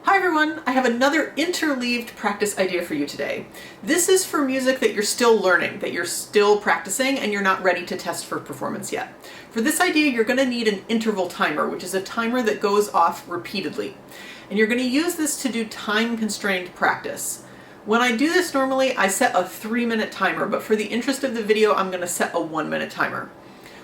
Hi everyone, I have another interleaved practice idea for you today. This is for music that you're still learning, that you're still practicing, and you're not ready to test for performance yet. For this idea, you're going to need an interval timer, which is a timer that goes off repeatedly. And you're going to use this to do time-constrained practice. When I do this normally, I set a 3-minute timer, but for the interest of the video, I'm going to set a 1-minute timer.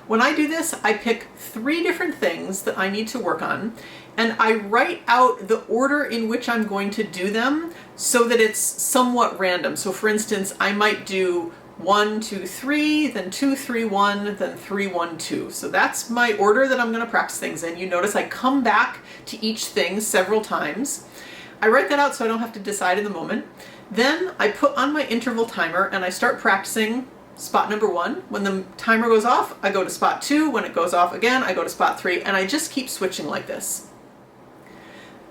When I do this, I pick 3 different things that I need to work on, and I write out the order in which I'm going to do them so that it's somewhat random. So for instance, I might do 1, 2, 3, then 2, 3, 1, then 3, 1, 2. So that's my order that I'm going to practice things in. You notice I come back to each thing several times. I write that out so I don't have to decide in the moment. Then I put on my interval timer and I start practicing spot number 1. When the timer goes off, I go to spot 2. When it goes off again, I go to spot 3, and I just keep switching like this.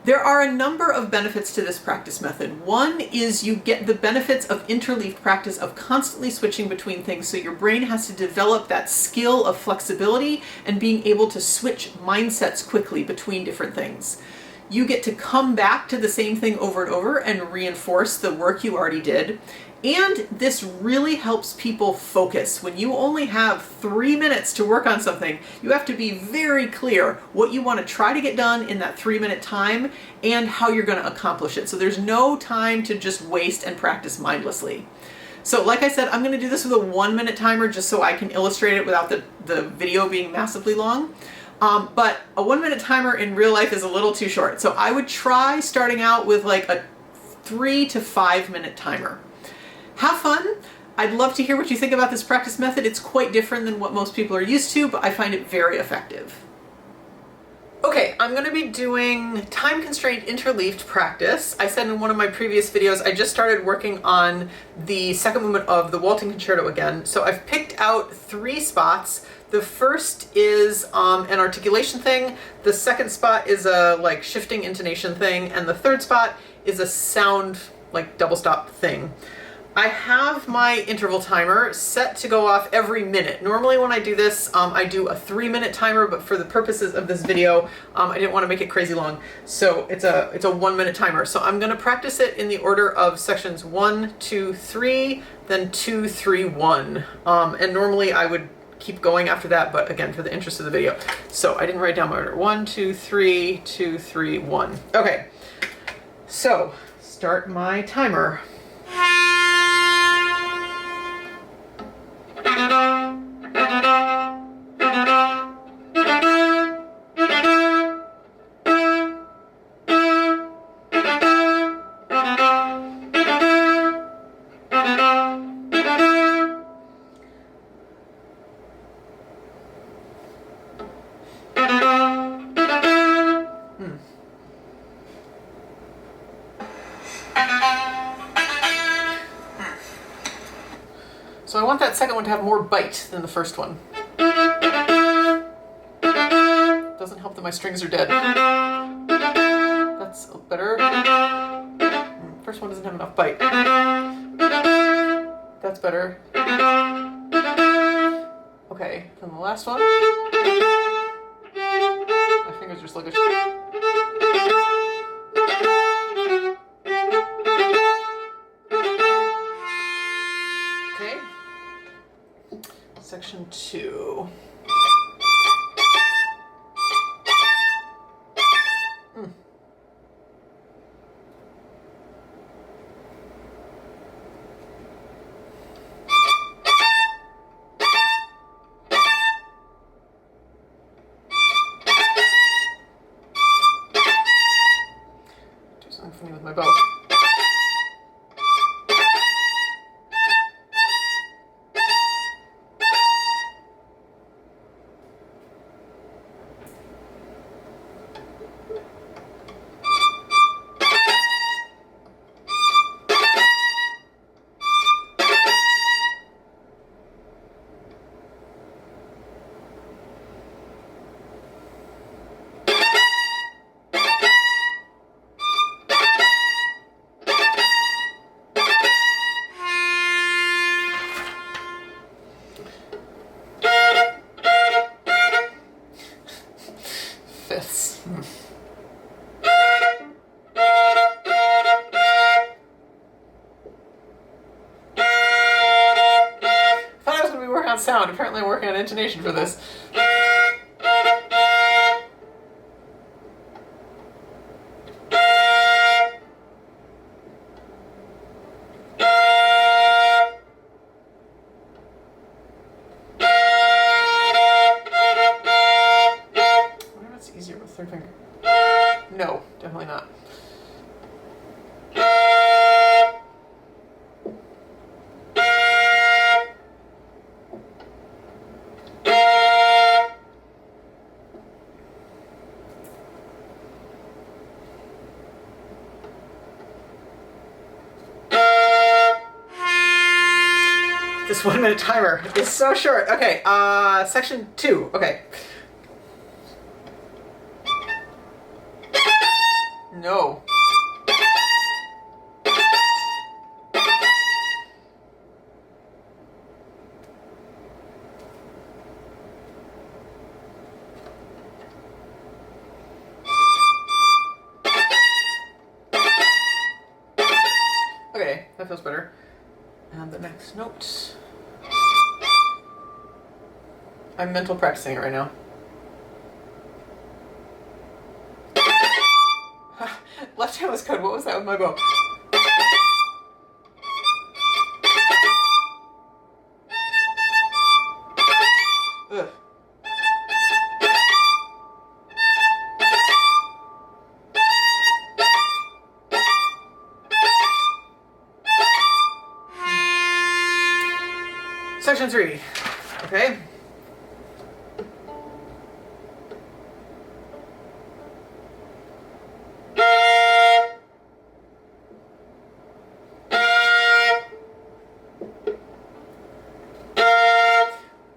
There are a number of benefits to this practice method. One is you get the benefits of interleaved practice of constantly switching between things, so your brain has to develop that skill of flexibility and being able to switch mindsets quickly between different things. You get to come back to the same thing over and over and reinforce the work you already did. And this really helps people focus. When you only have 3 minutes to work on something, you have to be very clear what you want to try to get done in that 3-minute time and how you're going to accomplish it. So there's no time to just waste and practice mindlessly. So like I said, I'm going to do this with a 1-minute timer just so I can illustrate it without the video being massively long. But a 1-minute timer in real life is a little too short. So I would try starting out with like a 3 to 5-minute timer. Have fun. I'd love to hear what you think about this practice method. It's quite different than what most people are used to, but I find it very effective. Okay, I'm going to be doing time-constrained interleaved practice. I said in one of my previous videos, I just started working on the second movement of the Waltzing Concerto again. So I've picked out 3 spots. The first is an articulation thing. The second spot is a like shifting intonation thing. And the third spot is a sound like double stop thing. I have my interval timer set to go off every minute. Normally when I do this, I do a 3-minute timer, but for the purposes of this video, I didn't want to make it crazy long. So it's a 1-minute timer. So I'm going to practice it in the order of sections 1, 2, 3, then 2, 3, 1. And normally I would keep going after that, but again, for the interest of the video. So I didn't write down my order. 1, 2, 3, 2, 3, 1. Okay, so start my timer. So I want that second one to have more bite than the first one. Doesn't help that my strings are dead. That's better. First one doesn't have enough bite. That's better. Okay, then the last one. My fingers are sluggish. Okay. Section 2. Do something funny with my bow. on sound. Apparently I'm working on intonation for this. I wonder if it's easier with third finger. No, definitely not. This 1 minute timer is so short. Okay, section 2. Okay. No. Okay, that feels better. And the next note. I'm mental practicing it right now. Left hand was good. What was that with my bow? Ugh. Section 3. Okay.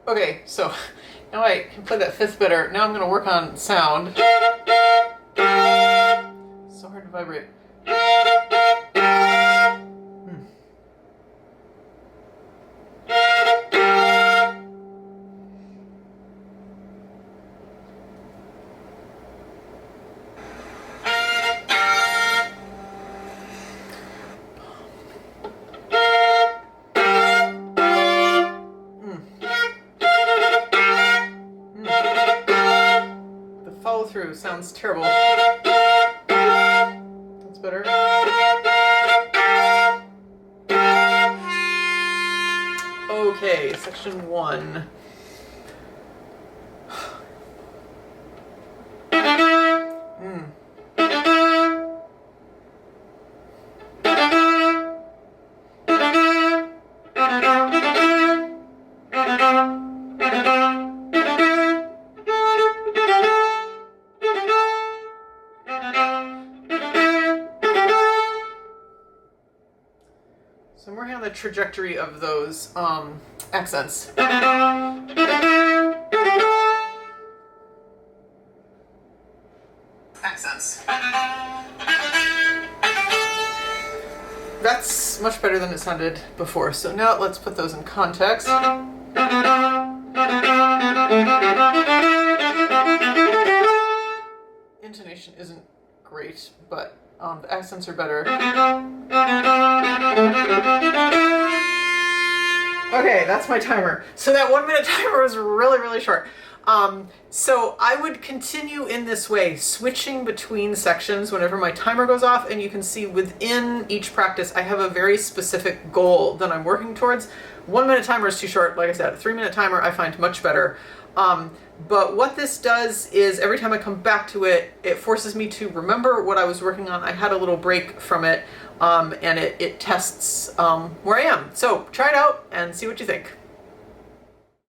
Okay, so now I can play that fifth better. Now I'm going to work on sound. So hard to vibrate. Follow through sounds terrible. That's better. Okay, section 1. So I'm working on the trajectory of those accents. Accents. That's much better than it sounded before. So now let's put those in context. Intonation isn't great, but the accents are better. Okay, that's my timer. So that 1 minute timer was really, really short. So I would continue in this way, switching between sections whenever my timer goes off, and you can see within each practice I have a very specific goal that I'm working towards. 1 minute timer is too short, like I said. A 3 minute timer I find much better. But what this does is every time I come back to it, it forces me to remember what I was working on. I had a little break from it, and it tests where I am. So try it out and see what you think.